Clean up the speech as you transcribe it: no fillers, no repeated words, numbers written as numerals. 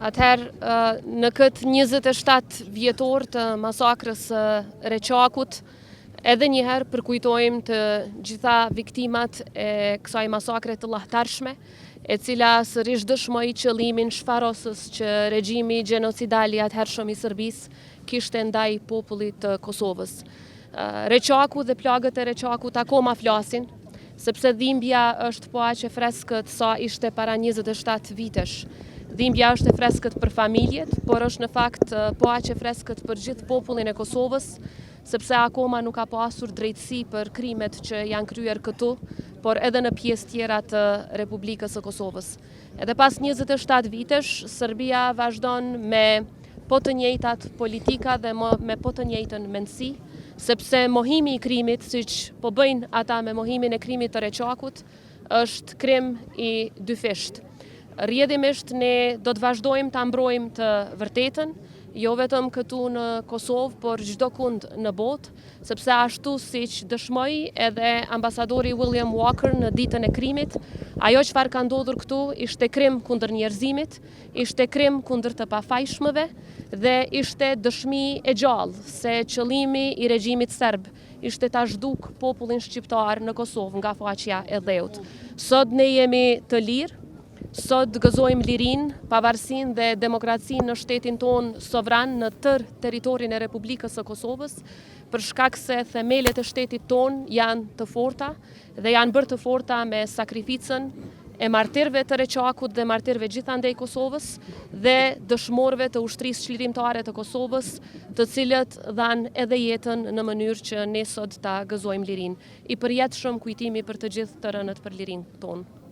Atëherë, në këtë 27 vjetor të masakrës së Reçakut, edhe njëherë përkujtojmë të gjitha viktimat e kësaj masakre të lahtarshme, e cila sërish dëshmoi qëllimin shfarosës që regjimi gjenocidal i atëhershëm i Serbisë kishte ndaj popullit të Kosovës. Reçaku dhe plagët e Reçakut akoma flasin, sepse dhimbja është po aq e freskët sa ishte para 27 vitesh. Dhimbja është e freskët për familjet, por është në fakt po aq e freskët për gjithë popullin e Kosovës, sepse akoma nuk ka pasur drejtësi për krimet që janë kryer këtu, por edhe në pjesë tjera të Republikës së Kosovës. Edhe pas 27 vitesh, Serbia vazhdon me po të njëjtat politika dhe me po të njëjtën mendësi, sepse mohimi i krimit, siç po bëjnë ata me mohimin e krimit të Reçakut, është krim i dyfisht. Rrjedhimisht ne do të vazhdojmë ta mbrojmë të vërtetën, jo vetëm këtu në Kosovë, por çdo kund në botë, sepse ashtu siç dëshmoi edhe ambasadori William Walker në ditën e krimit, ajo çfarë ka ndodhur këtu ishte krim kundër njerëzimit, ishte krim kundër të pafajshmëve dhe ishte dëshmi e gjallë se qëllimi i regjimit serb ishte ta zhduk popullin shqiptar në Kosovë nga faqja e dheut. Sot ne jemi të lirë. Sot gëzojmë lirinë, pavarësinë dhe demokracinë në shtetin tonë sovran në tërë territorin e Republikës së Kosovës, për shkak se themelet e shtetit tonë janë të forta dhe janë bërë të forta me sakrificën e martirëve të Reçakut dhe martirëve gjithandej Kosovës dhe dëshmorëve të ushtrisë çlirimtare të Kosovës, të cilët dhanë edhe jetën në mënyrë që ne sot ta gëzojmë lirinë. I përjetshëm kujtimi për të gjithë të rënët për lirinë tonë.